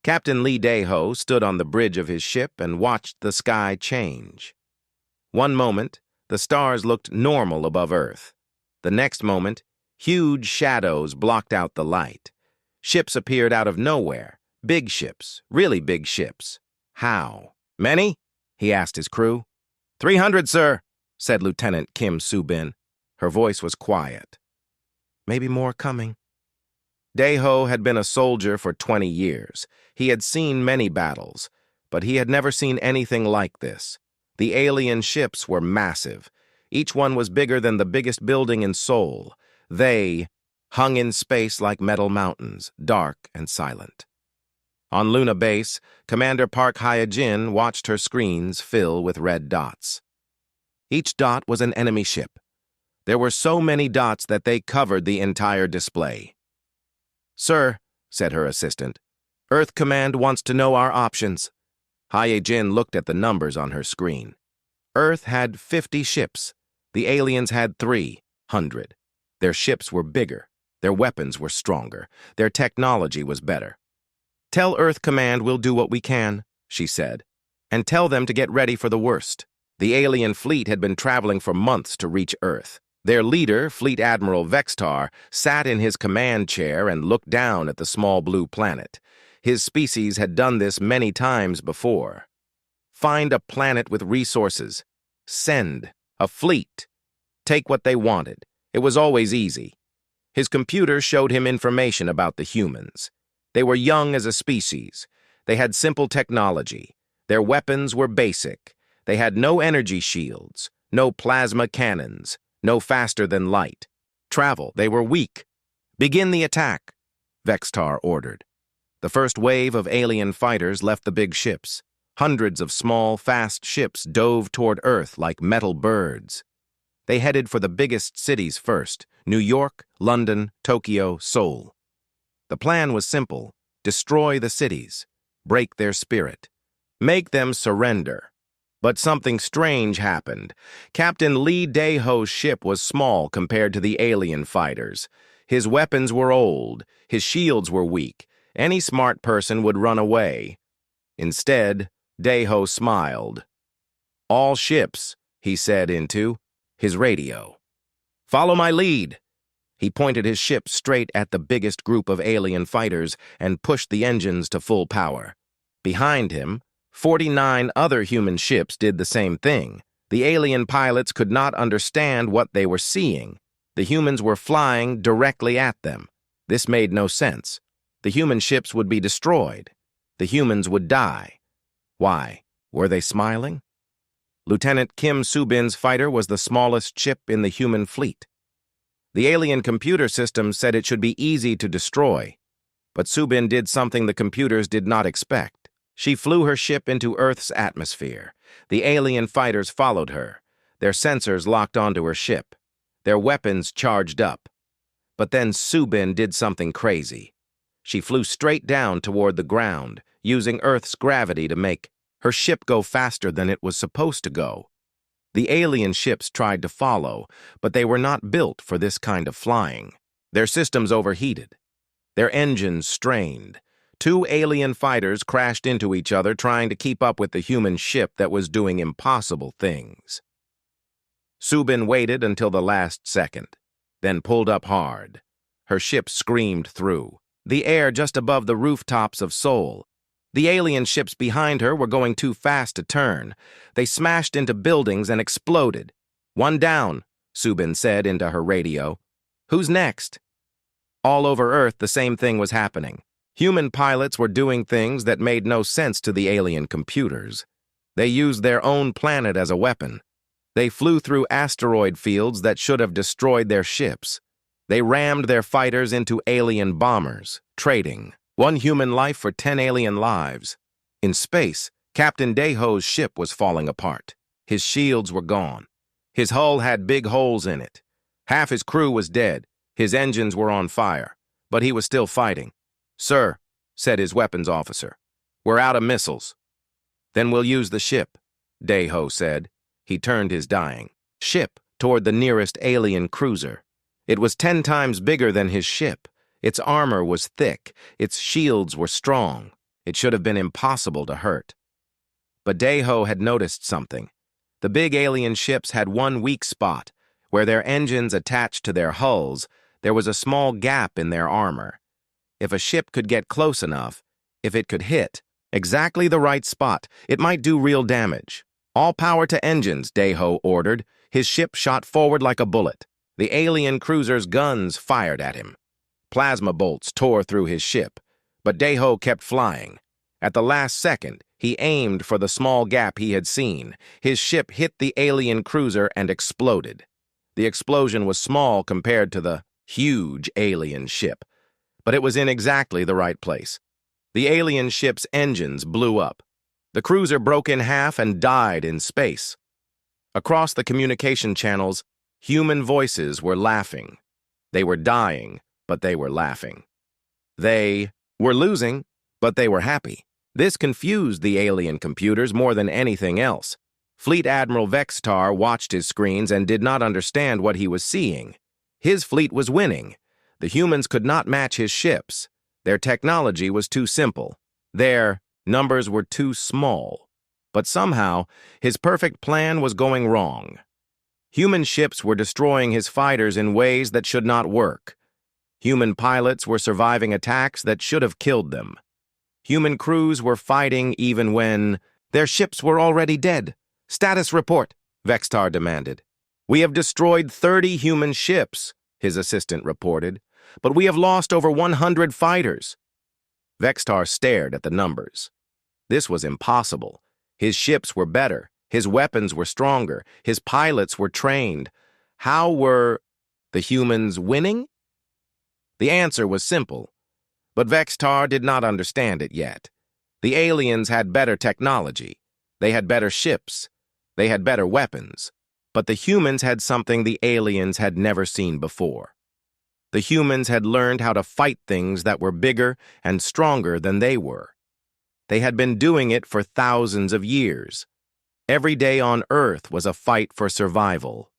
Captain Lee Dae-ho stood on the bridge of his ship and watched the sky change. One moment, the stars looked normal above Earth. The next moment, huge shadows blocked out the light. Ships appeared out of nowhere. Big ships, really big ships. How? Many? He asked his crew. 300, sir, said Lieutenant Kim Soo-bin. Her voice was quiet. Maybe more coming. Dae-ho had been a soldier for 20 years. He had seen many battles, but he had never seen anything like this. The alien ships were massive. Each one was bigger than the biggest building in Seoul. They hung in space like metal mountains, dark and silent. On Luna Base, Commander Park Hye-jin watched her screens fill with red dots. Each dot was an enemy ship. There were so many dots that they covered the entire display. "Sir," said her assistant, "Earth Command wants to know our options." Hye-jin looked at the numbers on her screen. Earth had 50 ships. The aliens had 300. Their ships were bigger. Their weapons were stronger. Their technology was better. "Tell Earth Command we'll do what we can," she said, "and tell them to get ready for the worst." The alien fleet had been traveling for months to reach Earth. Their leader, Fleet Admiral Vextar, sat in his command chair and looked down at the small blue planet. His species had done this many times before. Find a planet with resources. Send a fleet. Take what they wanted. It was always easy. His computer showed him information about the humans. They were young as a species. They had simple technology. Their weapons were basic. They had no energy shields, no plasma cannons, no faster than light. Travel, they were weak. "Begin the attack," Vextar ordered. The first wave of alien fighters left the big ships. Hundreds of small, fast ships dove toward Earth like metal birds. They headed for the biggest cities first: New York, London, Tokyo, Seoul. The plan was simple: destroy the cities, break their spirit, make them surrender. But something strange happened. Captain Lee Dae-ho's ship was small compared to the alien fighters. His weapons were old. His shields were weak. Any smart person would run away. Instead, Dae-ho smiled. "All ships," he said into his radio. "Follow my lead." He pointed his ship straight at the biggest group of alien fighters and pushed the engines to full power. Behind him, 49 other human ships did the same thing. The alien pilots could not understand what they were seeing. The humans were flying directly at them. This made no sense. The human ships would be destroyed. The humans would die. Why? Were they smiling? Lieutenant Kim Soo-bin's fighter was the smallest ship in the human fleet. The alien computer system said it should be easy to destroy, but Soo-bin did something the computers did not expect. She flew her ship into Earth's atmosphere. The alien fighters followed her. Their sensors locked onto her ship. Their weapons charged up. But then Soo-bin did something crazy. She flew straight down toward the ground, using Earth's gravity to make her ship go faster than it was supposed to go. The alien ships tried to follow, but they were not built for this kind of flying. Their systems overheated. Their engines strained. 2 alien fighters crashed into each other trying to keep up with the human ship that was doing impossible things. Soo-bin waited until the last second, then pulled up hard. Her ship screamed through the air just above the rooftops of Seoul. The alien ships behind her were going too fast to turn. They smashed into buildings and exploded. "One down," Soo-bin said into her radio. "Who's next?" All over Earth, the same thing was happening. Human pilots were doing things that made no sense to the alien computers. They used their own planet as a weapon. They flew through asteroid fields that should have destroyed their ships. They rammed their fighters into alien bombers, trading 1 human life for 10 alien lives. In space, Captain Dae-ho's ship was falling apart. His shields were gone. His hull had big holes in it. Half his crew was dead. His engines were on fire, but he was still fighting. "Sir," said his weapons officer, "we're out of missiles." "Then we'll use the ship," Dae-ho said. He turned his dying ship toward the nearest alien cruiser. It was 10 times bigger than his ship. Its armor was thick. Its shields were strong. It should have been impossible to hurt. But Daeho had noticed something. The big alien ships had one weak spot. Where their engines attached to their hulls, there was a small gap in their armor. If a ship could get close enough, if it could hit exactly the right spot, it might do real damage. All power to engines, Daeho ordered. His ship shot forward like a bullet. The alien cruiser's guns fired at him. Plasma bolts tore through his ship, but Daeho kept flying. At the last second, he aimed for the small gap he had seen. His ship hit the alien cruiser and exploded. The explosion was small compared to the huge alien ship, but it was in exactly the right place. The alien ship's engines blew up. The cruiser broke in half and died in space. Across the communication channels, human voices were laughing. They were dying, but they were laughing. They were losing, but they were happy. This confused the alien computers more than anything else. Fleet Admiral Vextar watched his screens and did not understand what he was seeing. His fleet was winning. The humans could not match his ships. Their technology was too simple. Their numbers were too small. But somehow, his perfect plan was going wrong. Human ships were destroying his fighters in ways that should not work. Human pilots were surviving attacks that should have killed them. Human crews were fighting even when their ships were already dead. "Status report," Vextar demanded. "We have destroyed 30 human ships," his assistant reported, "but we have lost over 100 fighters." Vextar stared at the numbers. This was impossible. His ships were better, his weapons were stronger, his pilots were trained. How were the humans winning? The answer was simple, but Vextar did not understand it yet. The aliens had better technology. They had better ships. They had better weapons. But the humans had something the aliens had never seen before. The humans had learned how to fight things that were bigger and stronger than they were. They had been doing it for thousands of years. Every day on Earth was a fight for survival.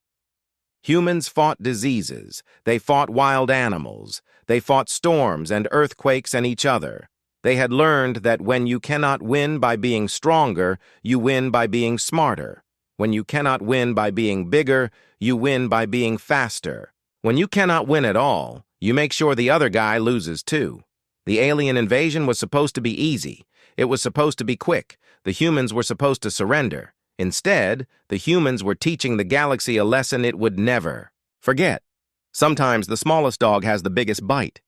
Humans fought diseases. They fought wild animals. They fought storms and earthquakes and each other. They had learned that when you cannot win by being stronger, you win by being smarter. When you cannot win by being bigger, you win by being faster. When you cannot win at all, you make sure the other guy loses too. The alien invasion was supposed to be easy. It was supposed to be quick. The humans were supposed to surrender. Instead, the humans were teaching the galaxy a lesson it would never forget. Sometimes the smallest dog has the biggest bite.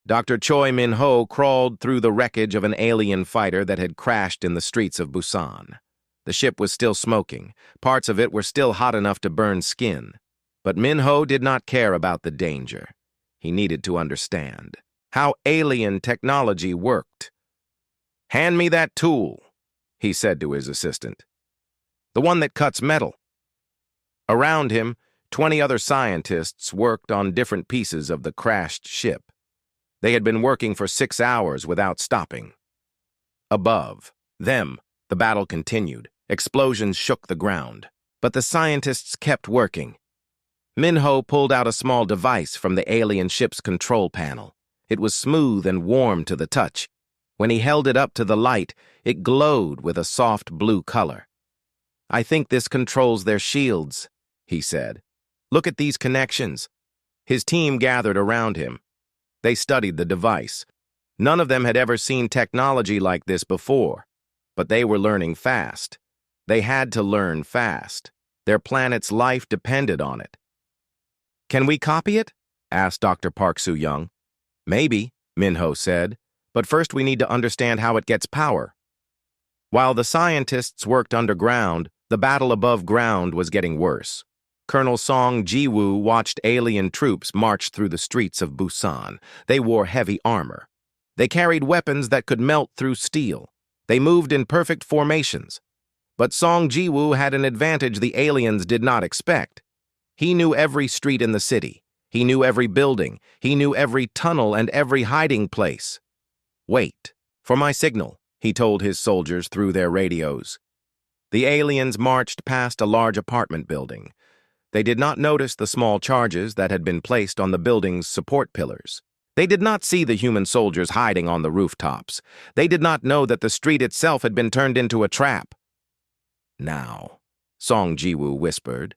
Dr. Choi Min-ho crawled through the wreckage of an alien fighter that had crashed in the streets of Busan. The ship was still smoking. Parts of it were still hot enough to burn skin. But Min-ho did not care about the danger. He needed to understand how alien technology worked. "Hand me that tool," he said to his assistant. "The one that cuts metal." Around him, 20 other scientists worked on different pieces of the crashed ship. They had been working for 6 hours without stopping. Above them, the battle continued. Explosions shook the ground. But the scientists kept working. Min-ho pulled out a small device from the alien ship's control panel. It was smooth and warm to the touch. When he held it up to the light, it glowed with a soft blue color. "I think this controls their shields," he said. "Look at these connections." His team gathered around him. They studied the device. None of them had ever seen technology like this before, but they were learning fast. They had to learn fast. Their planet's life depended on it. "Can we copy it?" asked Dr. Park Soo-young. "Maybe," Min-ho said, "but first we need to understand how it gets power." While the scientists worked underground, the battle above ground was getting worse. Colonel Song Ji-woo watched alien troops march through the streets of Busan. They wore heavy armor. They carried weapons that could melt through steel. They moved in perfect formations. But Song Ji-woo had an advantage the aliens did not expect. He knew every street in the city. He knew every building. He knew every tunnel and every hiding place. "Wait for my signal," he told his soldiers through their radios. The aliens marched past a large apartment building. They did not notice the small charges that had been placed on the building's support pillars. They did not see the human soldiers hiding on the rooftops. They did not know that the street itself had been turned into a trap. Now, Song Jiwoo whispered.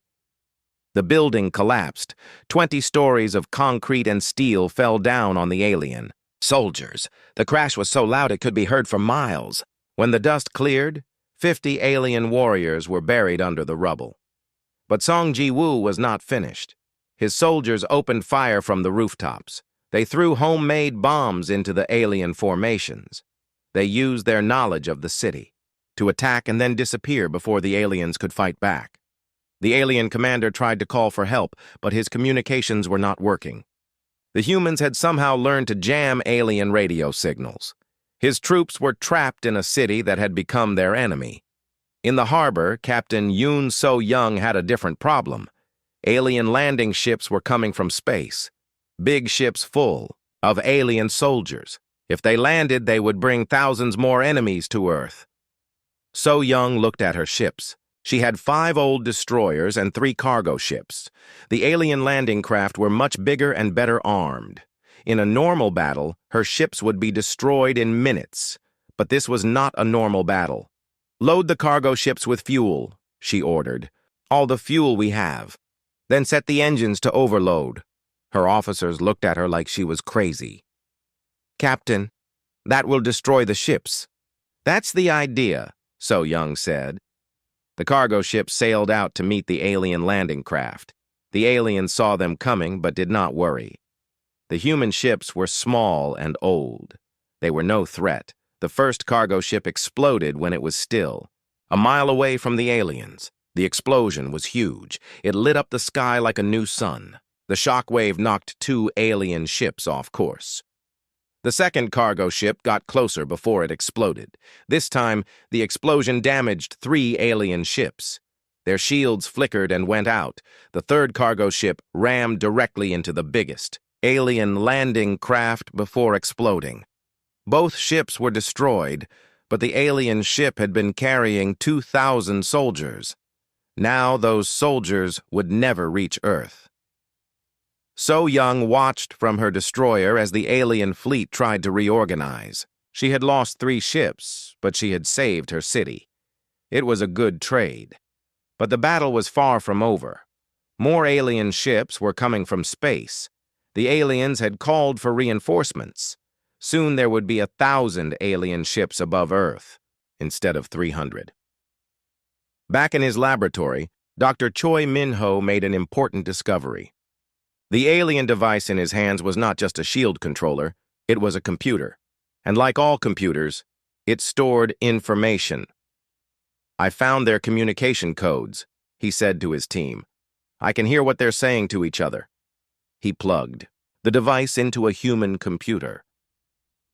The building collapsed. 20 stories of concrete and steel fell down on the alien. Soldiers. The crash was so loud it could be heard for miles. When the dust cleared, 50 alien warriors were buried under the rubble. But Song Jiwoo was not finished. His soldiers opened fire from the rooftops. They threw homemade bombs into the alien formations. They used their knowledge of the city to attack and then disappear before the aliens could fight back. The alien commander tried to call for help, but his communications were not working. The humans had somehow learned to jam alien radio signals. His troops were trapped in a city that had become their enemy. In the harbor, Captain Yoon So-young had a different problem. Alien landing ships were coming from space. Big ships full of alien soldiers. If they landed, they would bring thousands more enemies to Earth. So-young looked at her ships. She had 5 old destroyers and 3 cargo ships. The alien landing craft were much bigger and better armed. In a normal battle, her ships would be destroyed in minutes. But this was not a normal battle. "Load the cargo ships with fuel," she ordered. "All the fuel we have. Then set the engines to overload." Her officers looked at her like she was crazy. "Captain, that will destroy the ships." "That's the idea," So-young said. The cargo ships sailed out to meet the alien landing craft. The aliens saw them coming but did not worry. The human ships were small and old. They were no threat. The first cargo ship exploded when it was still, a mile away from the aliens. The explosion was huge. It lit up the sky like a new sun. The shock wave knocked 2 alien ships off course. The second cargo ship got closer before it exploded. This time, the explosion damaged 3 alien ships. Their shields flickered and went out. The third cargo ship rammed directly into the biggest alien landing craft before exploding. Both ships were destroyed, but the alien ship had been carrying 2,000 soldiers. Now those soldiers would never reach Earth. So-young watched from her destroyer as the alien fleet tried to reorganize. She had lost 3 ships, but she had saved her city. It was a good trade. But the battle was far from over. More alien ships were coming from space. The aliens had called for reinforcements. Soon there would be 1,000 alien ships above Earth, instead of 300. Back in his laboratory, Dr. Choi Min-ho made an important discovery. The alien device in his hands was not just a shield controller, it was a computer. And like all computers, it stored information. "I found their communication codes," he said to his team. "I can hear what they're saying to each other." He plugged the device into a human computer.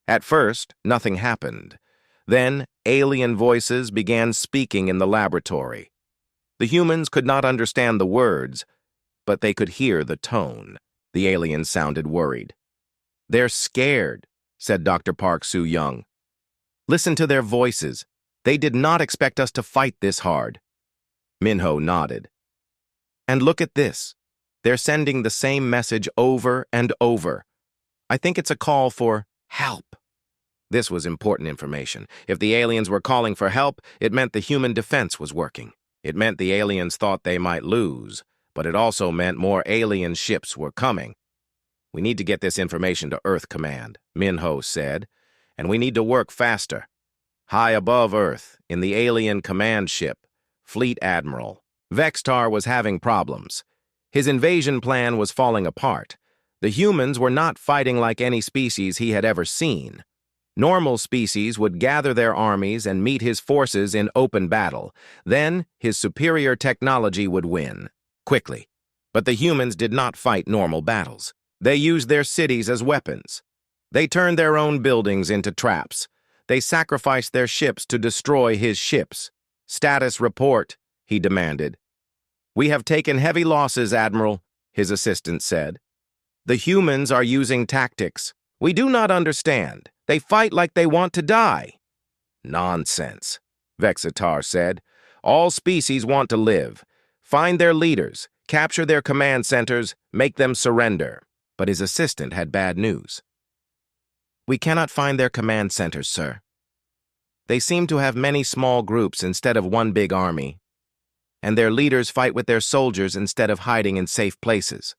At first, nothing happened. Then, alien voices began speaking in the laboratory. The humans could not understand the words, but they could hear the tone. The aliens sounded worried. "They're scared," said Dr. Park Soo-young. "Listen to their voices. They did not expect us to fight this hard." Min-ho nodded. "And look at this. They're sending the same message over and over. I think it's a call for help." This was important information. If the aliens were calling for help, it meant the human defense was working. It meant the aliens thought they might lose, but it also meant more alien ships were coming. "We need to get this information to Earth Command," Min-ho said, "and we need to work faster." High above Earth, in the alien command ship, Fleet Admiral Vextar was having problems. His invasion plan was falling apart. The humans were not fighting like any species he had ever seen. Normal species would gather their armies and meet his forces in open battle. Then, his superior technology would win, quickly. But the humans did not fight normal battles. They used their cities as weapons. They turned their own buildings into traps. They sacrificed their ships to destroy his ships. "Status report," he demanded. "We have taken heavy losses, Admiral," his assistant said. "The humans are using tactics. We do not understand. They fight like they want to die." "Nonsense," Vexatar said. "All species want to live. Find their leaders, capture their command centers, make them surrender." But his assistant had bad news. We cannot find their command centers, sir. They seem to have many small groups instead of one big army, and their leaders fight with their soldiers instead of hiding in safe places.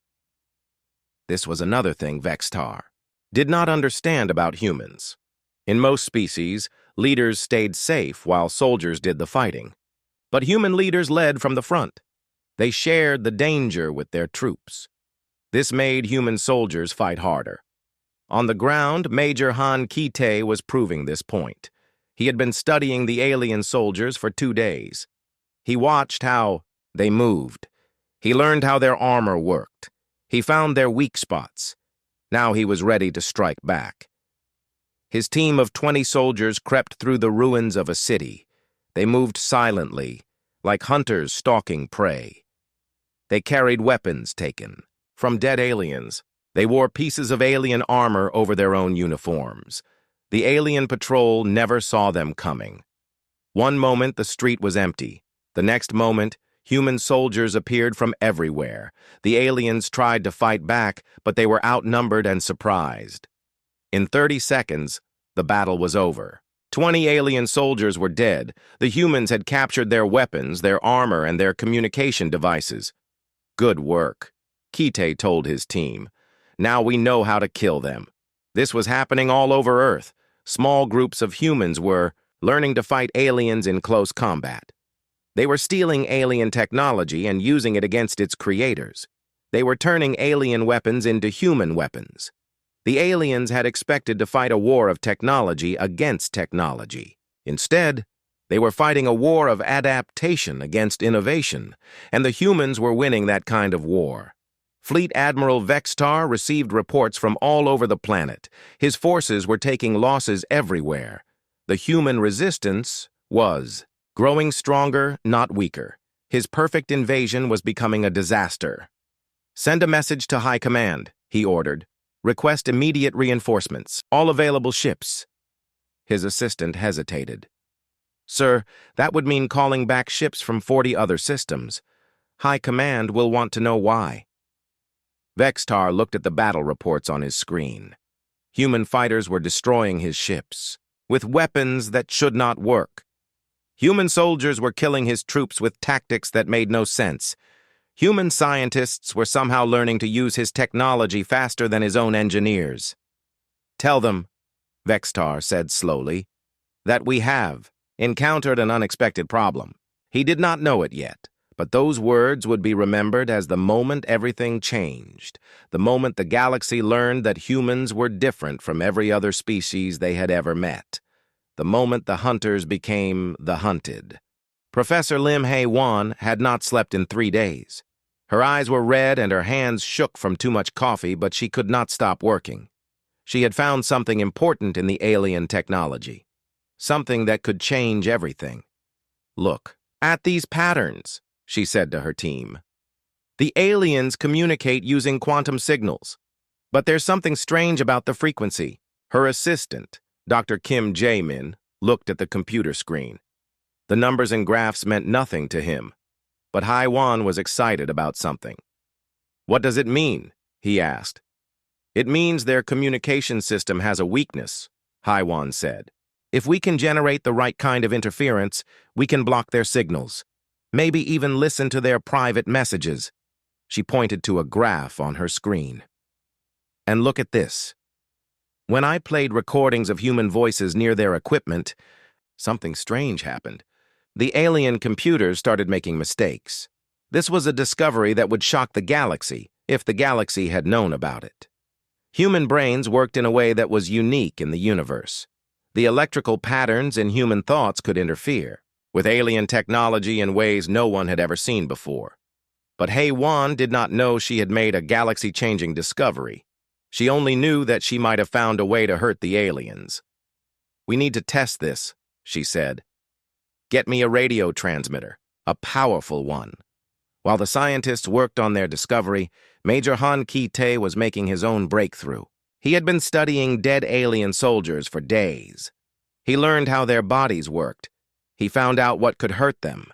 This was another thing Vextar did not understand about humans. In most species, leaders stayed safe while soldiers did the fighting. But human leaders led from the front. They shared the danger with their troops. This made human soldiers fight harder. On the ground, Major Han Kite was proving this point. He had been studying the alien soldiers for 2 days. He watched how they moved. He learned how their armor worked. He found their weak spots. Now he was ready to strike back. His team of 20 soldiers crept through the ruins of a city. They moved silently, like hunters stalking prey. They carried weapons taken from dead aliens. They wore pieces of alien armor over their own uniforms. The alien patrol never saw them coming. One moment the street was empty. The next moment, human soldiers appeared from everywhere. The aliens tried to fight back, but they were outnumbered and surprised. In 30 seconds, the battle was over. 20 alien soldiers were dead. The humans had captured their weapons, their armor, and their communication devices. Good work, Kite told his team. Now we know how to kill them. This was happening all over Earth. Small groups of humans were learning to fight aliens in close combat. They were stealing alien technology and using it against its creators. They were turning alien weapons into human weapons. The aliens had expected to fight a war of technology against technology. Instead, they were fighting a war of adaptation against innovation, and the humans were winning that kind of war. Fleet Admiral Vextar received reports from all over the planet. His forces were taking losses everywhere. The human resistance was growing stronger, not weaker. His perfect invasion was becoming a disaster. "Send a message to High Command," he ordered. "Request immediate reinforcements. All available ships." His assistant hesitated. "Sir, that would mean calling back ships from 40 other systems. High Command will want to know why." Vextar looked at the battle reports on his screen. Human fighters were destroying his ships with weapons that should not work. Human soldiers were killing his troops with tactics that made no sense. Human scientists were somehow learning to use his technology faster than his own engineers. "Tell them," Vextar said slowly, "that we have encountered an unexpected problem." He did not know it yet, but those words would be remembered as the moment everything changed, the moment the galaxy learned that humans were different from every other species they had ever met, the moment the hunters became the hunted. Professor Lim Hae-Wan had not slept in 3 days. Her eyes were red and her hands shook from too much coffee, but she could not stop working. She had found something important in the alien technology, something that could change everything. "Look at these patterns," she said to her team. "The aliens communicate using quantum signals, but there's something strange about the frequency." Her assistant, Dr. Kim Jae-min, looked at the computer screen. The numbers and graphs meant nothing to him, but Hae-Wan was excited about something. "What does it mean?" he asked. "It means their communication system has a weakness," Hae-Wan said. "If we can generate the right kind of interference, we can block their signals. Maybe even listen to their private messages." She pointed to a graph on her screen. "And look at this. When I played recordings of human voices near their equipment, something strange happened. The alien computers started making mistakes. This was a discovery that would shock the galaxy if the galaxy had known about it. Human brains worked in a way that was unique in the universe. The electrical patterns in human thoughts could interfere with alien technology in ways no one had ever seen before. But Hae-Wan did not know she had made a galaxy-changing discovery. She only knew that she might have found a way to hurt the aliens. "We need to test this," she said. "Get me a radio transmitter, a powerful one." While the scientists worked on their discovery, Major Han Ki-tae was making his own breakthrough. He had been studying dead alien soldiers for days. He learned how their bodies worked. He found out what could hurt them.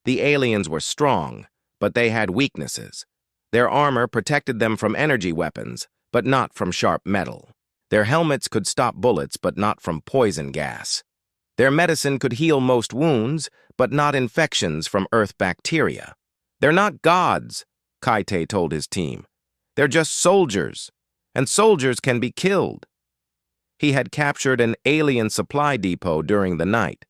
The aliens were strong, but they had weaknesses. Their armor protected them from energy weapons, but not from sharp metal. Their helmets could stop bullets, but not from poison gas. Their medicine could heal most wounds, but not infections from Earth bacteria. They're not gods, Kaite told his team. They're just soldiers, and soldiers can be killed. He had captured an alien supply depot during the night.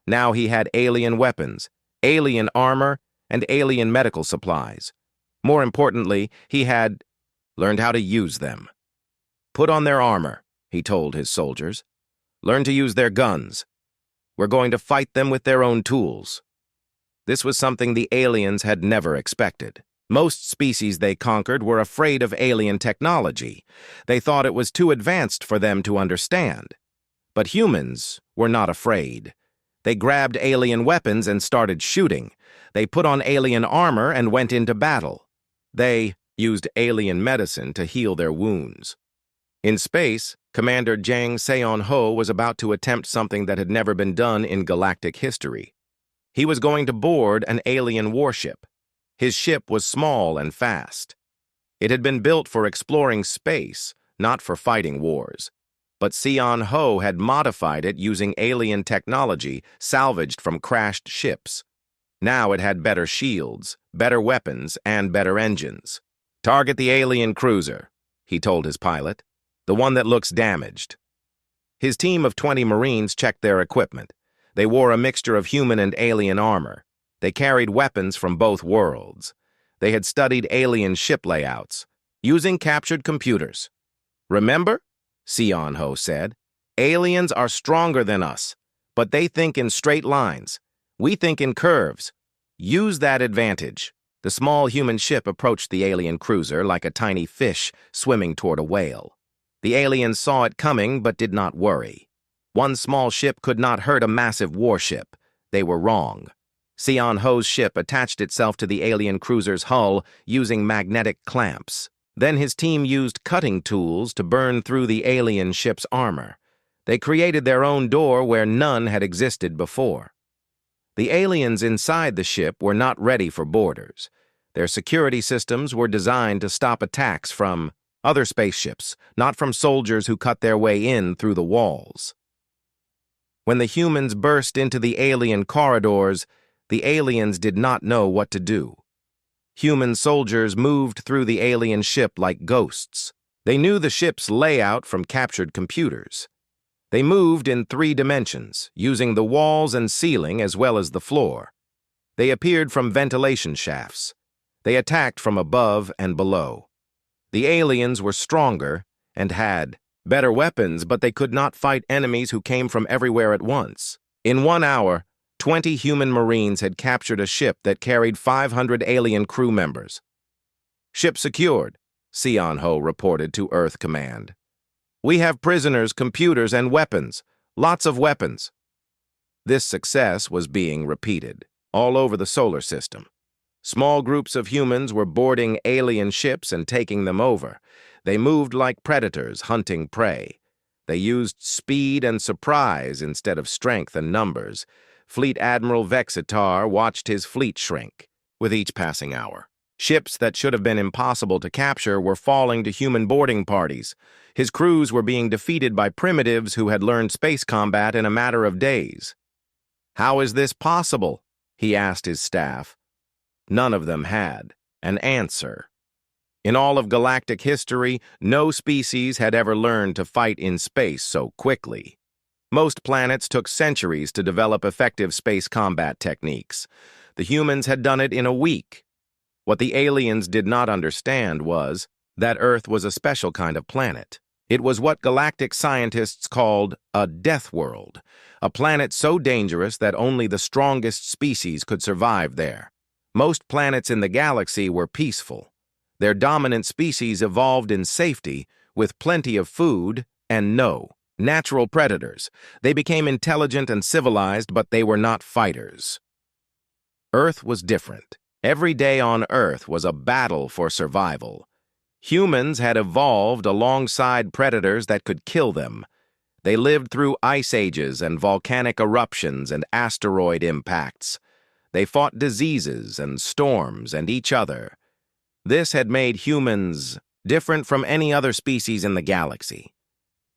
Now he had alien weapons, alien armor, and alien medical supplies. More importantly, he had learned how to use them. Put on their armor, he told his soldiers. Learn to use their guns. We're going to fight them with their own tools. This was something the aliens had never expected. Most species they conquered were afraid of alien technology. They thought it was too advanced for them to understand. But humans were not afraid. They grabbed alien weapons and started shooting. They put on alien armor and went into battle. They used alien medicine to heal their wounds. In space, Commander Jang Seon-ho was about to attempt something that had never been done in galactic history. He was going to board an alien warship. His ship was small and fast. It had been built for exploring space, not for fighting wars. But Seon-ho had modified it using alien technology salvaged from crashed ships. Now it had better shields, better weapons, and better engines. Target the alien cruiser, he told his pilot, the one that looks damaged. His team of 20 Marines checked their equipment. They wore a mixture of human and alien armor. They carried weapons from both worlds. They had studied alien ship layouts, using captured computers. Remember? Seon-ho said. Aliens are stronger than us, but they think in straight lines. We think in curves. Use that advantage. The small human ship approached the alien cruiser like a tiny fish swimming toward a whale. The aliens saw it coming but did not worry. One small ship could not hurt a massive warship. They were wrong. Seon-ho's ship attached itself to the alien cruiser's hull using magnetic clamps. Then his team used cutting tools to burn through the alien ship's armor. They created their own door where none had existed before. The aliens inside the ship were not ready for boarders. Their security systems were designed to stop attacks from other spaceships, not from soldiers who cut their way in through the walls. When the humans burst into the alien corridors, the aliens did not know what to do. Human soldiers moved through the alien ship like ghosts. They knew the ship's layout from captured computers. They moved in 3 dimensions, using the walls and ceiling as well as the floor. They appeared from ventilation shafts. They attacked from above and below. The aliens were stronger and had better weapons, but they could not fight enemies who came from everywhere at once. In 1 hour, 20 human Marines had captured a ship that carried 500 alien crew members. Ship secured, Seon-ho reported to Earth Command. We have prisoners, computers, and weapons. Lots of weapons. This success was being repeated all over the solar system. Small groups of humans were boarding alien ships and taking them over. They moved like predators hunting prey. They used speed and surprise instead of strength and numbers. Fleet Admiral Vexitar watched his fleet shrink with each passing hour. Ships that should have been impossible to capture were falling to human boarding parties. His crews were being defeated by primitives who had learned space combat in a matter of days. How is this possible? He asked his staff. None of them had an answer. In all of galactic history, no species had ever learned to fight in space so quickly. Most planets took centuries to develop effective space combat techniques. The humans had done it in a week. What the aliens did not understand was that Earth was a special kind of planet. It was what galactic scientists called a death world, a planet so dangerous that only the strongest species could survive there. Most planets in the galaxy were peaceful. Their dominant species evolved in safety, with plenty of food and no natural predators. They became intelligent and civilized, but they were not fighters. Earth was different. Every day on Earth was a battle for survival. Humans had evolved alongside predators that could kill them. They lived through ice ages and volcanic eruptions and asteroid impacts. They fought diseases and storms and each other. This had made humans different from any other species in the galaxy.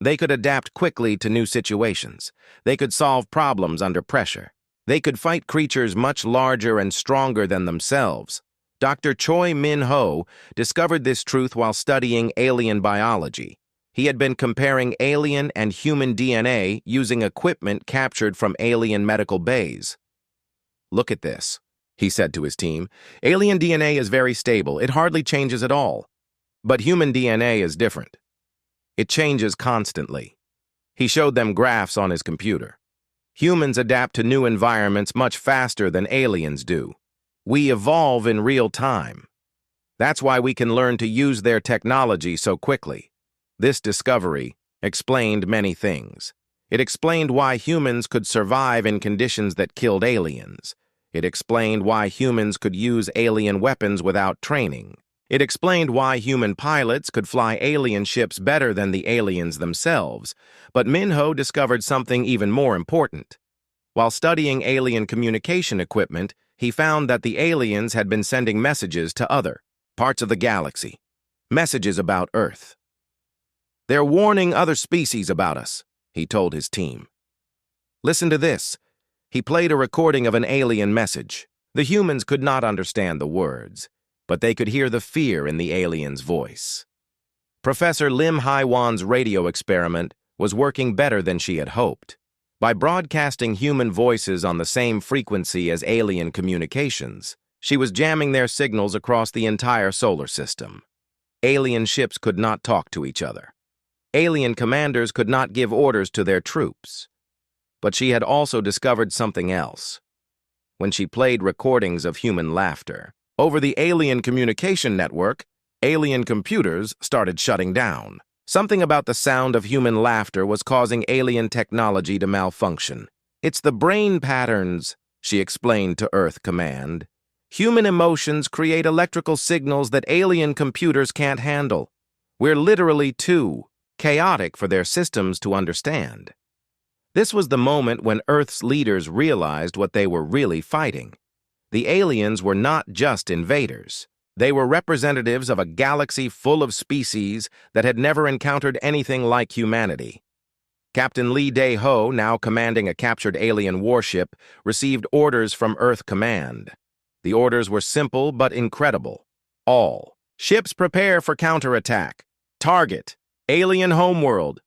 They could adapt quickly to new situations. They could solve problems under pressure. They could fight creatures much larger and stronger than themselves. Dr. Choi Min-ho discovered this truth while studying alien biology. He had been comparing alien and human DNA using equipment captured from alien medical bays. "Look at this," he said to his team. "Alien DNA is very stable. It hardly changes at all. But human DNA is different. It changes constantly." He showed them graphs on his computer. Humans adapt to new environments much faster than aliens do. We evolve in real time. That's why we can learn to use their technology so quickly. This discovery explained many things. It explained why humans could survive in conditions that killed aliens. It explained why humans could use alien weapons without training. It explained why human pilots could fly alien ships better than the aliens themselves. But Min-ho discovered something even more important. While studying alien communication equipment, he found that the aliens had been sending messages to other parts of the galaxy. Messages about Earth. "They're warning other species about us," he told his team. "Listen to this." He played a recording of an alien message. The humans could not understand the words, but they could hear the fear in the alien's voice. Professor Lim Hai-wan's radio experiment was working better than she had hoped. By broadcasting human voices on the same frequency as alien communications, she was jamming their signals across the entire solar system. Alien ships could not talk to each other. Alien commanders could not give orders to their troops. But she had also discovered something else. When she played recordings of human laughter over the alien communication network, alien computers started shutting down. Something about the sound of human laughter was causing alien technology to malfunction. "It's the brain patterns," she explained to Earth Command. "Human emotions create electrical signals that alien computers can't handle. We're literally too chaotic for their systems to understand." This was the moment when Earth's leaders realized what they were really fighting. The aliens were not just invaders. They were representatives of a galaxy full of species that had never encountered anything like humanity. Captain Lee Dae-ho, now commanding a captured alien warship, received orders from Earth Command. The orders were simple but incredible. All ships prepare for counterattack. Target alien homeworld.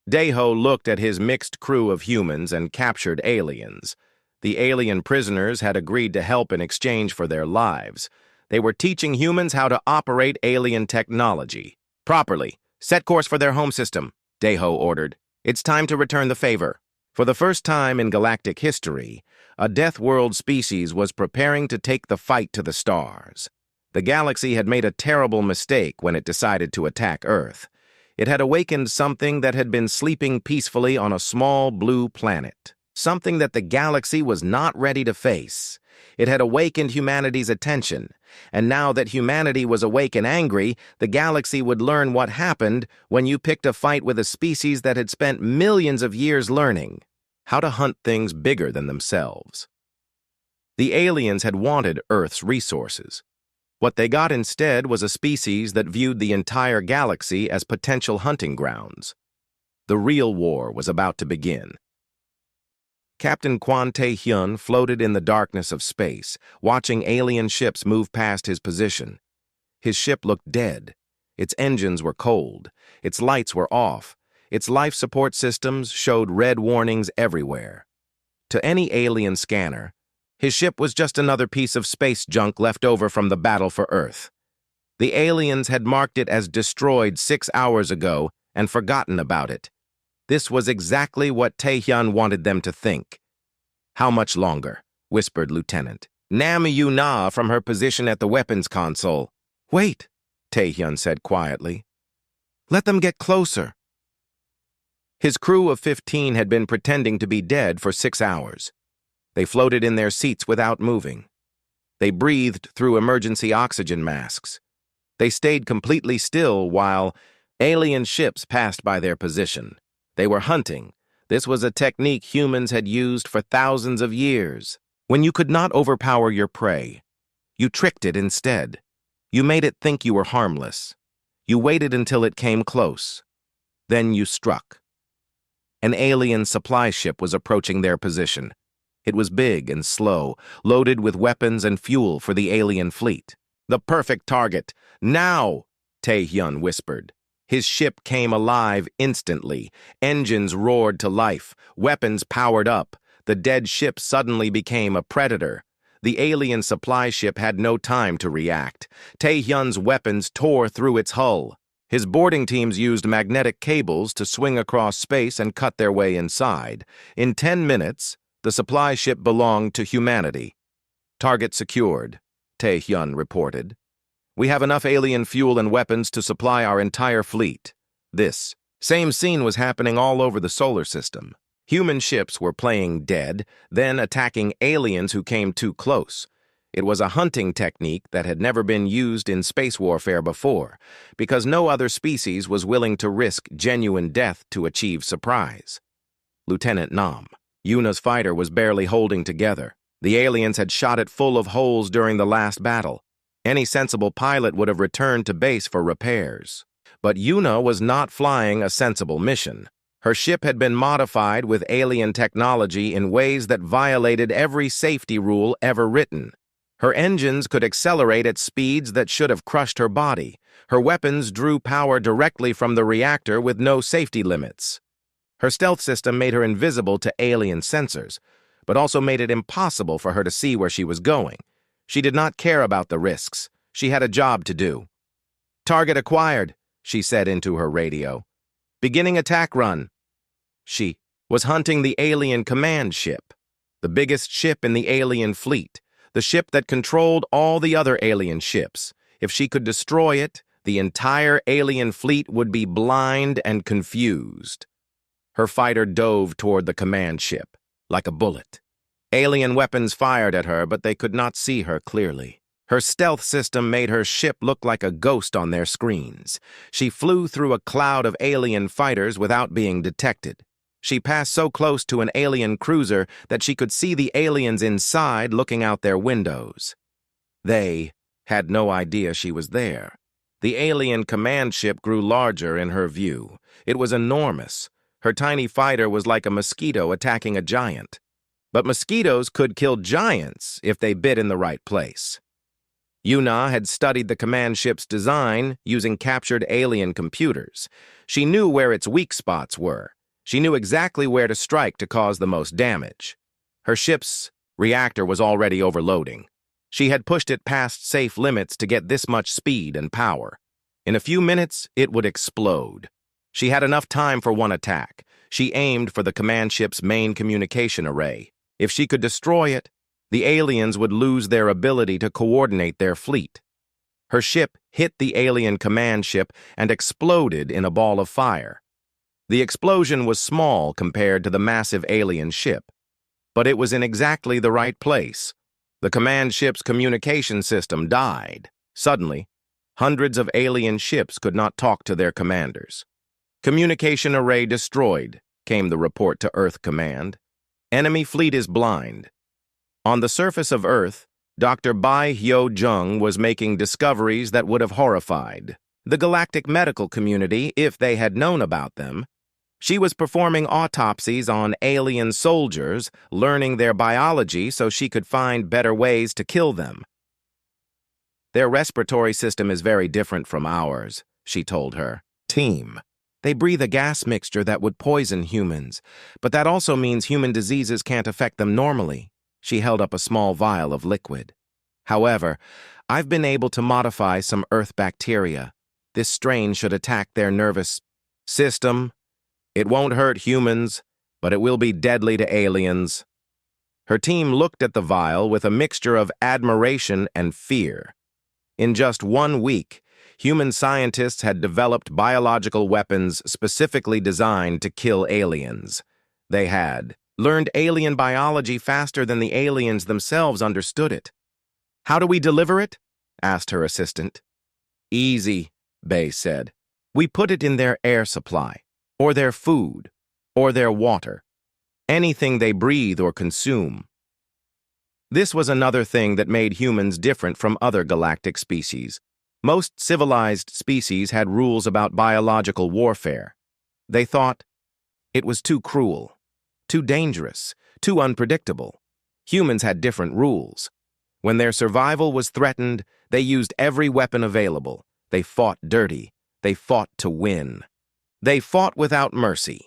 Dae-ho looked at his mixed crew of humans and captured aliens. The alien prisoners had agreed to help in exchange for their lives. They were teaching humans how to operate alien technology properly. "Set course for their home system," Dae-ho ordered. "It's time to return the favor." For the first time in galactic history, a Death World species was preparing to take the fight to the stars. The galaxy had made a terrible mistake when it decided to attack Earth. It had awakened something that had been sleeping peacefully on a small blue planet. Something that the galaxy was not ready to face. It had awakened humanity's attention, and now that humanity was awake and angry, the galaxy would learn what happened when you picked a fight with a species that had spent millions of years learning how to hunt things bigger than themselves. The aliens had wanted Earth's resources. What they got instead was a species that viewed the entire galaxy as potential hunting grounds. The real war was about to begin. Captain Kwon Tae-hyun floated in the darkness of space, watching alien ships move past his position. His ship looked dead. Its engines were cold. Its lights were off. Its life support systems showed red warnings everywhere. To any alien scanner, his ship was just another piece of space junk left over from the battle for Earth. The aliens had marked it as destroyed 6 hours ago and forgotten about it. This was exactly what Tae-hyun wanted them to think. "How much longer?" whispered Lieutenant Nam Yu-na from her position at the weapons console. "Wait," Tae-hyun said quietly. "Let them get closer." His crew of 15 had been pretending to be dead for 6 hours. They floated in their seats without moving. They breathed through emergency oxygen masks. They stayed completely still while alien ships passed by their position. They were hunting. This was a technique humans had used for thousands of years. When you could not overpower your prey, you tricked it instead. You made it think you were harmless. You waited until it came close. Then you struck. An alien supply ship was approaching their position. It was big and slow, loaded with weapons and fuel for the alien fleet. "The perfect target! Now!" Tae-hyun whispered. His ship came alive instantly. Engines roared to life. Weapons powered up. The dead ship suddenly became a predator. The alien supply ship had no time to react. Tae-hyun's weapons tore through its hull. His boarding teams used magnetic cables to swing across space and cut their way inside. In 10 minutes, the supply ship belonged to humanity. "Target secured," Tae-hyun reported. "We have enough alien fuel and weapons to supply our entire fleet." This same scene was happening all over the solar system. Human ships were playing dead, then attacking aliens who came too close. It was a hunting technique that had never been used in space warfare before, because no other species was willing to risk genuine death to achieve surprise. Lieutenant Nam, Yuna's fighter, was barely holding together. The aliens had shot it full of holes during the last battle. Any sensible pilot would have returned to base for repairs. But Yuna was not flying a sensible mission. Her ship had been modified with alien technology in ways that violated every safety rule ever written. Her engines could accelerate at speeds that should have crushed her body. Her weapons drew power directly from the reactor with no safety limits. Her stealth system made her invisible to alien sensors, but also made it impossible for her to see where she was going. She did not care about the risks. She had a job to do. "Target acquired," she said into her radio. "Beginning attack run." She was hunting the alien command ship, the biggest ship in the alien fleet, the ship that controlled all the other alien ships. If she could destroy it, the entire alien fleet would be blind and confused. Her fighter dove toward the command ship, like a bullet. Alien weapons fired at her, but they could not see her clearly. Her stealth system made her ship look like a ghost on their screens. She flew through a cloud of alien fighters without being detected. She passed so close to an alien cruiser that she could see the aliens inside looking out their windows. They had no idea she was there. The alien command ship grew larger in her view. It was enormous. Her tiny fighter was like a mosquito attacking a giant. But mosquitoes could kill giants if they bit in the right place. Yuna had studied the command ship's design using captured alien computers. She knew where its weak spots were. She knew exactly where to strike to cause the most damage. Her ship's reactor was already overloading. She had pushed it past safe limits to get this much speed and power. In a few minutes, it would explode. She had enough time for one attack. She aimed for the command ship's main communication array. If she could destroy it, the aliens would lose their ability to coordinate their fleet. Her ship hit the alien command ship and exploded in a ball of fire. The explosion was small compared to the massive alien ship, but it was in exactly the right place. The command ship's communication system died. Suddenly, hundreds of alien ships could not talk to their commanders. "Communication array destroyed," came the report to Earth Command. "Enemy fleet is blind." On the surface of Earth, Dr. Bai Hyo-jung was making discoveries that would have horrified the galactic medical community if they had known about them. She was performing autopsies on alien soldiers, learning their biology so she could find better ways to kill them. "Their respiratory system is very different from ours," she told her team. "They breathe a gas mixture that would poison humans, but that also means human diseases can't affect them normally." She held up a small vial of liquid. "However, I've been able to modify some Earth bacteria. This strain should attack their nervous system. It won't hurt humans, but it will be deadly to aliens." Her team looked at the vial with a mixture of admiration and fear. In just 1 week, human scientists had developed biological weapons specifically designed to kill aliens. They had learned alien biology faster than the aliens themselves understood it. "How do we deliver it?" asked her assistant. "Easy," Bay said. "We put it in their air supply, or their food, or their water. Anything they breathe or consume." This was another thing that made humans different from other galactic species. Most civilized species had rules about biological warfare. They thought, It was too cruel, too dangerous, too unpredictable. Humans had different rules. When their survival was threatened, they used every weapon available. They fought dirty. They fought to win. They fought without mercy.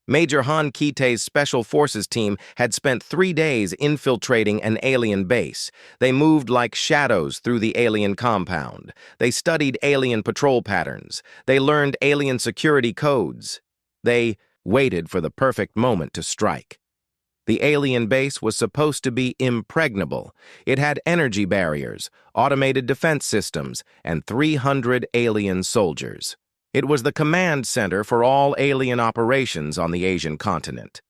Major Han Kite's Special Forces team had spent 3 days infiltrating an alien base. They moved like shadows through the alien compound. They studied alien patrol patterns. They learned alien security codes. They waited for the perfect moment to strike. The alien base was supposed to be impregnable. It had energy barriers, automated defense systems, and 300 alien soldiers. It was the command center for all alien operations on the Asian continent.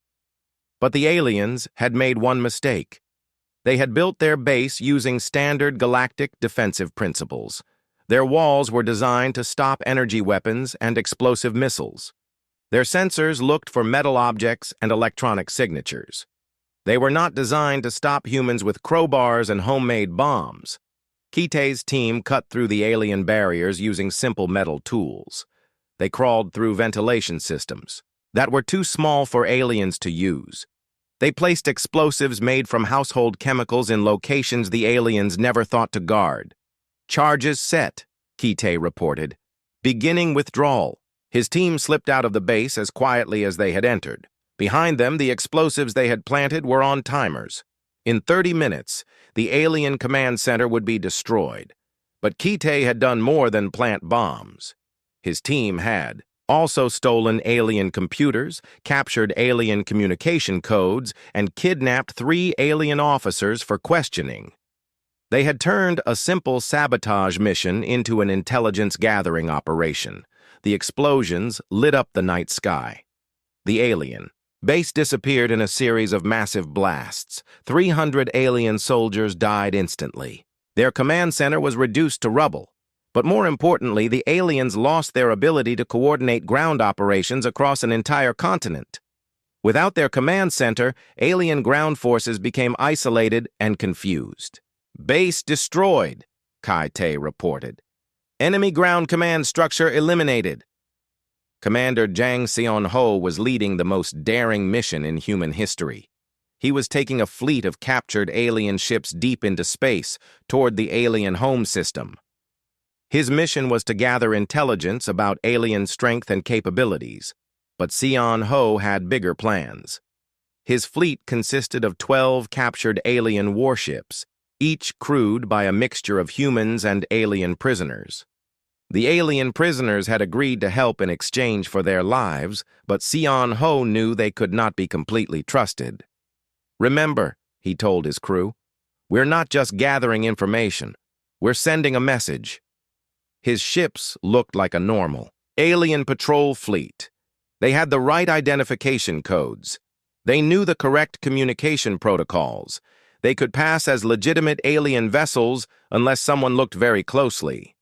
But the aliens had made one mistake. They had built their base using standard galactic defensive principles. Their walls were designed to stop energy weapons and explosive missiles. Their sensors looked for metal objects and electronic signatures. They were not designed to stop humans with crowbars and homemade bombs. Kite's team cut through the alien barriers using simple metal tools. They crawled through ventilation systems that were too small for aliens to use. They placed explosives made from household chemicals in locations the aliens never thought to guard. "Charges set," Kite reported. "Beginning withdrawal." His team slipped out of the base as quietly as they had entered. Behind them, the explosives they had planted were on timers. In 30 minutes, the alien command center would be destroyed. But Kite had done more than plant bombs. His team had also stolen alien computers, captured alien communication codes, and kidnapped 3 alien officers for questioning. They had turned a simple sabotage mission into an intelligence-gathering operation. The explosions lit up the night sky. The alien base disappeared in a series of massive blasts. 300 alien soldiers died instantly. Their command center was reduced to rubble. But more importantly, the aliens lost their ability to coordinate ground operations across an entire continent. Without their command center, alien ground forces became isolated and confused. "Base destroyed," Kite reported. "Enemy ground command structure eliminated." Commander Jang Seon-ho was leading the most daring mission in human history. He was taking a fleet of captured alien ships deep into space toward the alien home system. His mission was to gather intelligence about alien strength and capabilities, but Seon-ho had bigger plans. His fleet consisted of 12 captured alien warships, each crewed by a mixture of humans and alien prisoners. The alien prisoners had agreed to help in exchange for their lives, but Seon-ho knew they could not be completely trusted. "Remember," he told his crew, "we're not just gathering information. We're sending a message." His ships looked like a normal alien patrol fleet. They had the right identification codes. They knew the correct communication protocols. They could pass as legitimate alien vessels unless someone looked very closely.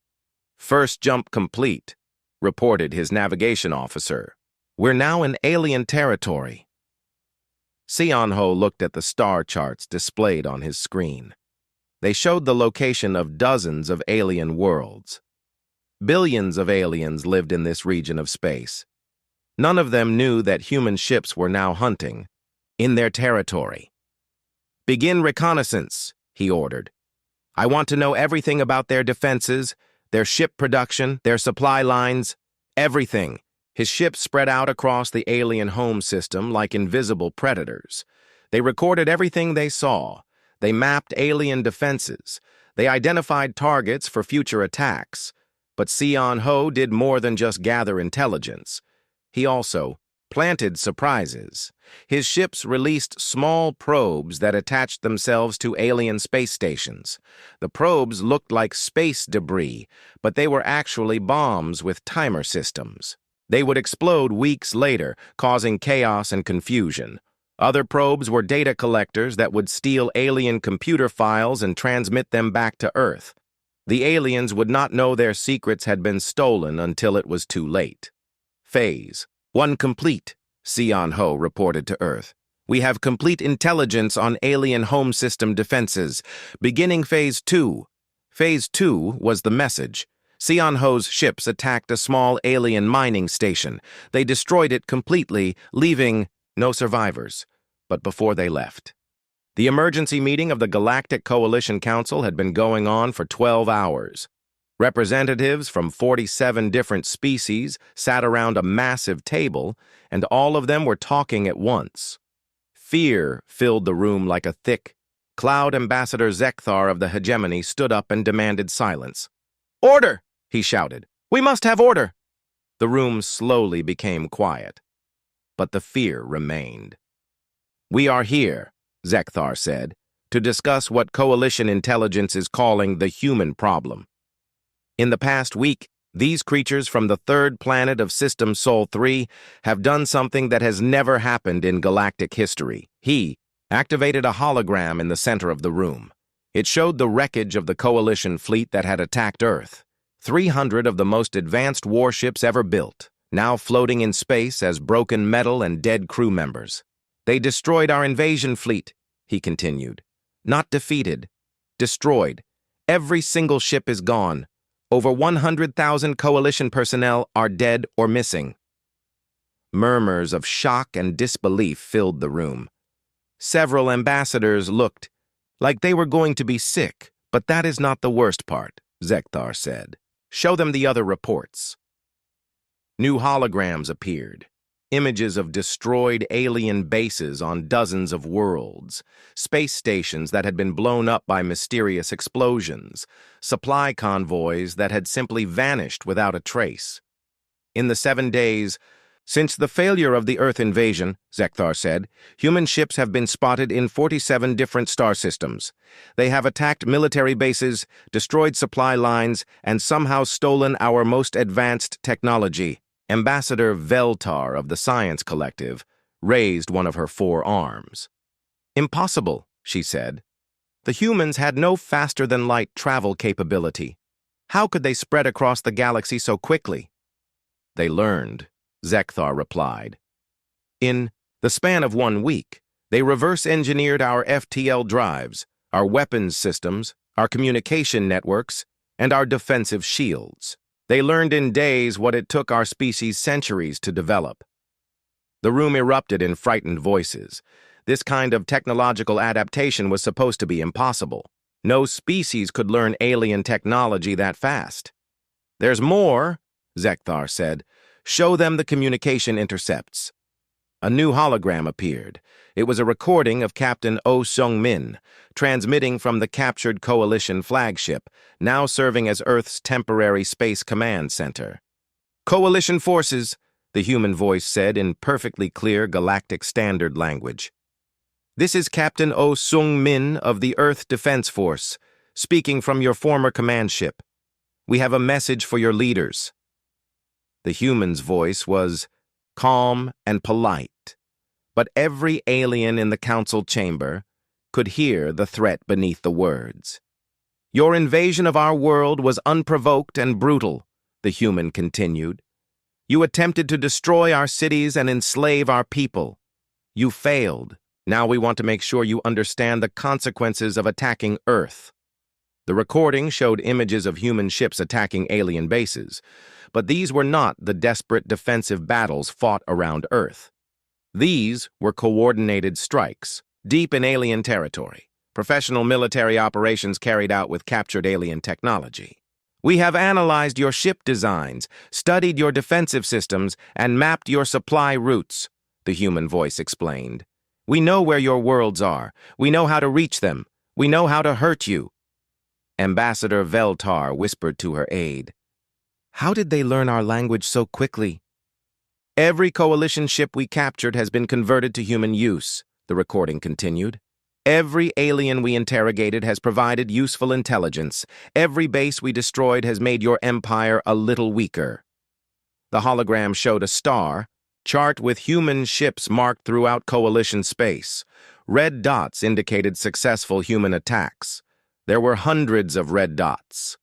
"First jump complete," reported his navigation officer. "We're now in alien territory." Seon-ho looked at the star charts displayed on his screen. They showed the location of dozens of alien worlds. Billions of aliens lived in this region of space. None of them knew that human ships were now hunting in their territory. "Begin reconnaissance," he ordered. "I want to know everything about their defenses, their ship production, their supply lines, everything." His ships spread out across the alien home system like invisible predators. They recorded everything they saw. They mapped alien defenses. They identified targets for future attacks. But Seon-ho did more than just gather intelligence. He also planted surprises. His ships released small probes that attached themselves to alien space stations. The probes looked like space debris, but they were actually bombs with timer systems. They would explode weeks later, causing chaos and confusion. Other probes were data collectors that would steal alien computer files and transmit them back to Earth. The aliens would not know their secrets had been stolen until it was too late. Phase 1 complete, Seon-ho reported to Earth. "We have complete intelligence on alien home system defenses. Beginning Phase 2. Phase 2 was the message. Sion-Ho's ships attacked a small alien mining station. They destroyed it completely, leaving no survivors. But before they left, the emergency meeting of the Galactic Coalition Council had been going on for 12 hours. Representatives from 47 different species sat around a massive table, and all of them were talking at once. Fear filled the room like a thick cloud. Ambassador Zekthar of the hegemony stood up and demanded silence. "Order!" he shouted. "We must have order!" The room slowly became quiet, but the fear remained. "We are here," Zekthar said, "to discuss what Coalition intelligence is calling the human problem. In the past week, these creatures from the third planet of System Sol 3 have done something that has never happened in galactic history." He activated a hologram in the center of the room. It showed the wreckage of the Coalition fleet that had attacked Earth. 300 of the most advanced warships ever built, now floating in space as broken metal and dead crew members. "They destroyed our invasion fleet," he continued. "Not defeated, destroyed. Every single ship is gone. Over 100,000 Coalition personnel are dead or missing." Murmurs of shock and disbelief filled the room. Several ambassadors looked like they were going to be sick, but that is not the worst part, Zekthar said. "Show them the other reports." New holograms appeared. Images of destroyed alien bases on dozens of worlds, space stations that had been blown up by mysterious explosions, supply convoys that had simply vanished without a trace. "In the 7 days since the failure of the Earth invasion," Zekthar said, "human ships have been spotted in 47 different star systems. They have attacked military bases, destroyed supply lines, and somehow stolen our most advanced technology." Ambassador Veltar of the Science Collective raised one of her 4 arms. "Impossible," she said. "The humans had no faster-than-light travel capability. How could they spread across the galaxy so quickly?" "They learned," Zekthar replied. "In the span of 1 week, they reverse-engineered our FTL drives, our weapons systems, our communication networks, and our defensive shields. They learned in days what it took our species centuries to develop." The room erupted in frightened voices. This kind of technological adaptation was supposed to be impossible. No species could learn alien technology that fast. "There's more," Zekthar said. "Show them the communication intercepts." A new hologram appeared. It was a recording of Captain Oh Sung-min, transmitting from the captured Coalition flagship, now serving as Earth's temporary space command center. "Coalition forces," the human voice said in perfectly clear galactic standard language. "This is Captain Oh Sung-min of the Earth Defense Force, speaking from your former command ship. We have a message for your leaders." The human's voice was calm and polite, but every alien in the council chamber could hear the threat beneath the words. "Your invasion of our world was unprovoked and brutal," the human continued. "You attempted to destroy our cities and enslave our people. You failed. Now we want to make sure you understand the consequences of attacking Earth." The recording showed images of human ships attacking alien bases, but these were not the desperate defensive battles fought around Earth. These were coordinated strikes, deep in alien territory, professional military operations carried out with captured alien technology. "We have analyzed your ship designs, studied your defensive systems, and mapped your supply routes," the human voice explained. "We know where your worlds are. We know how to reach them. We know how to hurt you." Ambassador Veltar whispered to her aide, "How did they learn our language so quickly?" "Every Coalition ship we captured has been converted to human use," the recording continued. "Every alien we interrogated has provided useful intelligence. Every base we destroyed has made your empire a little weaker." The hologram showed a star chart with human ships marked throughout Coalition space. Red dots indicated successful human attacks. There were hundreds of red dots.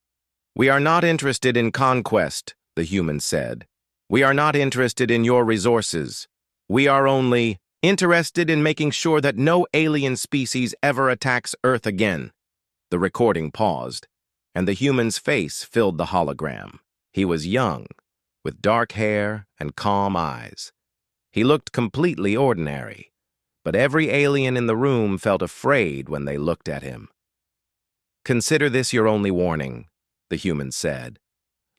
"We are not interested in conquest," the human said. "We are not interested in your resources. We are only interested in making sure that no alien species ever attacks Earth again." The recording paused, and the human's face filled the hologram. He was young, with dark hair and calm eyes. He looked completely ordinary, but every alien in the room felt afraid when they looked at him. "Consider this your only warning," the human said.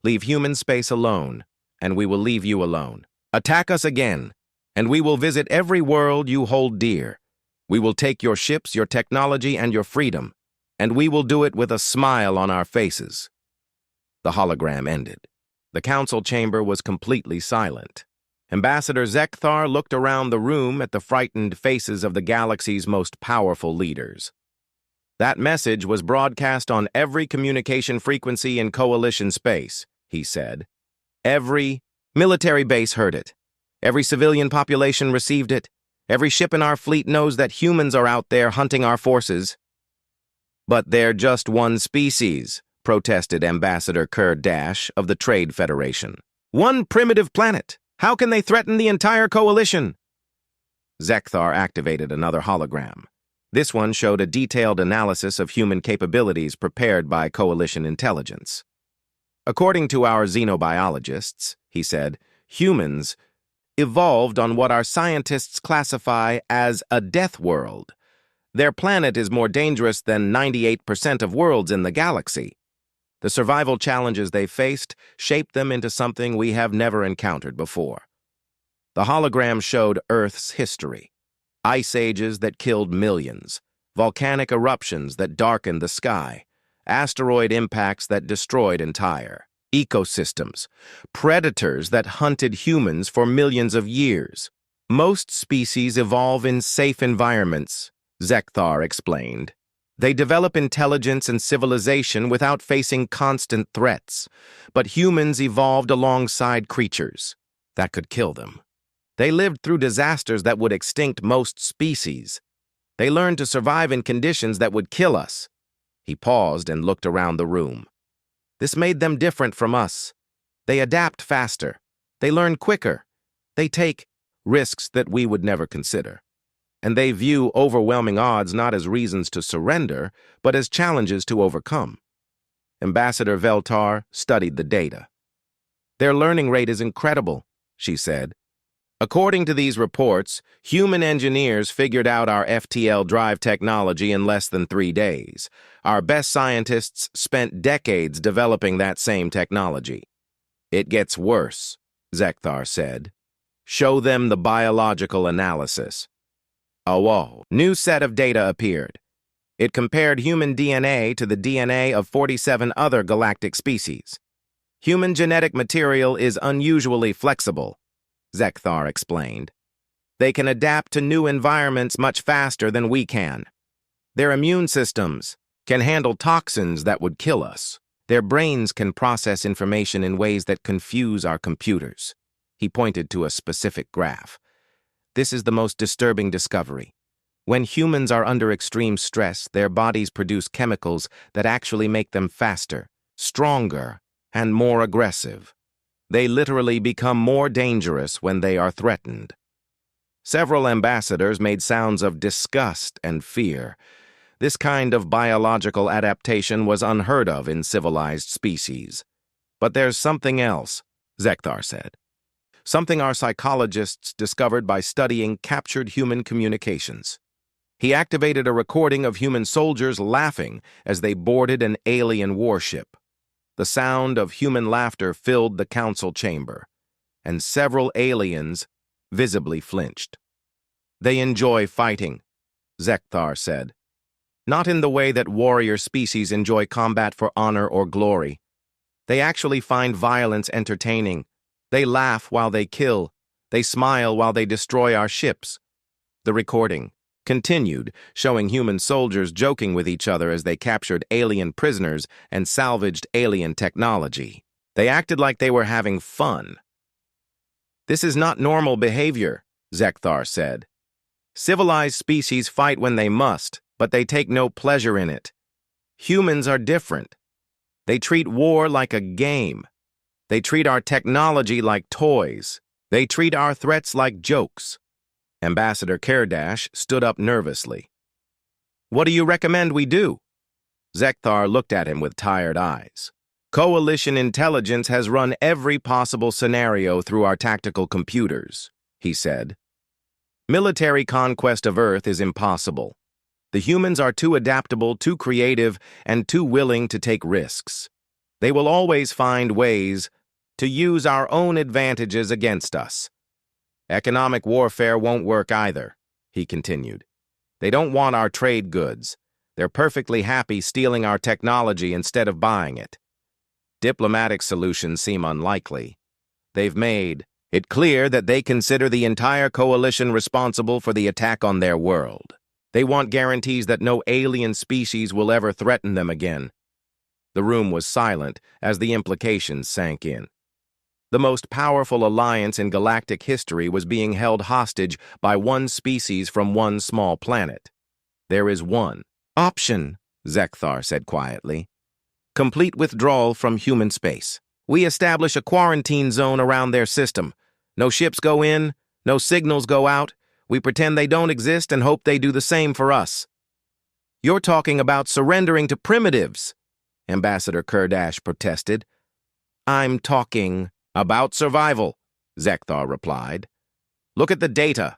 "Leave human space alone, and we will leave you alone. Attack us again, and we will visit every world you hold dear. We will take your ships, your technology, and your freedom, and we will do it with a smile on our faces." The hologram ended. The council chamber was completely silent. Ambassador Zekthar looked around the room at the frightened faces of the galaxy's most powerful leaders. "That message was broadcast on every communication frequency in Coalition space," he said. "Every military base heard it. Every civilian population received it. Every ship in our fleet knows that humans are out there hunting our forces." "But they're just one species," protested Ambassador Dash of the Trade Federation. "One primitive planet. How can they threaten the entire coalition?" Zekthar activated another hologram. This one showed a detailed analysis of human capabilities prepared by coalition intelligence. "According to our xenobiologists," he said, "humans evolved on what our scientists classify as a death world. Their planet is more dangerous than 98% of worlds in the galaxy. The survival challenges they faced shaped them into something we have never encountered before." The hologram showed Earth's history. Ice ages that killed millions, volcanic eruptions that darkened the sky, asteroid impacts that destroyed entire ecosystems, predators that hunted humans for millions of years. "Most species evolve in safe environments," Zekthar explained. "They develop intelligence and civilization without facing constant threats. But humans evolved alongside creatures that could kill them. They lived through disasters that would extinct most species. They learned to survive in conditions that would kill us." He paused and looked around the room. "This made them different from us. They adapt faster. They learn quicker. They take risks that we would never consider. And they view overwhelming odds not as reasons to surrender, but as challenges to overcome." Ambassador Veltar studied the data. "Their learning rate is incredible," she said. "According to these reports, human engineers figured out our FTL drive technology in less than 3 days. Our best scientists spent decades developing that same technology." "It gets worse," Zekthar said. "Show them the biological analysis." A new set of data appeared. It compared human DNA to the DNA of 47 other galactic species. "Human genetic material is unusually flexible," Zekthar explained. "They can adapt to new environments much faster than we can. Their immune systems can handle toxins that would kill us. Their brains can process information in ways that confuse our computers." He pointed to a specific graph. "This is the most disturbing discovery. When humans are under extreme stress, their bodies produce chemicals that actually make them faster, stronger, and more aggressive. They literally become more dangerous when they are threatened." Several ambassadors made sounds of disgust and fear. This kind of biological adaptation was unheard of in civilized species. "But there's something else," Zekthar said. "Something our psychologists discovered by studying captured human communications." He activated a recording of human soldiers laughing as they boarded an alien warship. The sound of human laughter filled the council chamber, and several aliens visibly flinched. "They enjoy fighting," Zekthar said. "Not in the way that warrior species enjoy combat for honor or glory. They actually find violence entertaining. They laugh while they kill. They smile while they destroy our ships." The recording continued, showing human soldiers joking with each other as they captured alien prisoners and salvaged alien technology. They acted like they were having fun. "This is not normal behavior," Zekthar said. "Civilized species fight when they must, but they take no pleasure in it. Humans are different. They treat war like a game. They treat our technology like toys. They treat our threats like jokes." Ambassador Dash stood up nervously. "What do you recommend we do?" Zekthar looked at him with tired eyes. Coalition intelligence has run every possible scenario through our tactical computers, he said. Military conquest of Earth is impossible. The humans are too adaptable, too creative, and too willing to take risks. They will always find ways to use our own advantages against us. Economic warfare won't work either, he continued. They don't want our trade goods. They're perfectly happy stealing our technology instead of buying it. Diplomatic solutions seem unlikely. They've made it clear that they consider the entire coalition responsible for the attack on their world. They want guarantees that no alien species will ever threaten them again. The room was silent as the implications sank in. The most powerful alliance in galactic history was being held hostage by one species from one small planet. There is one option, Zekthar said quietly. Complete withdrawal from human space. We establish a quarantine zone around their system. No ships go in, no signals go out. We pretend they don't exist and hope they do the same for us. You're talking about surrendering to primitives, Ambassador Kurdash protested. I'm talking about survival, Zekthar replied. Look at the data.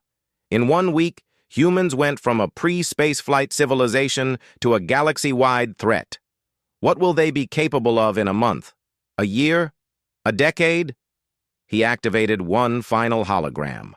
In 1 week, humans went from a pre-spaceflight civilization to a galaxy-wide threat. What will they be capable of in a month? A year? A decade? He activated one final hologram.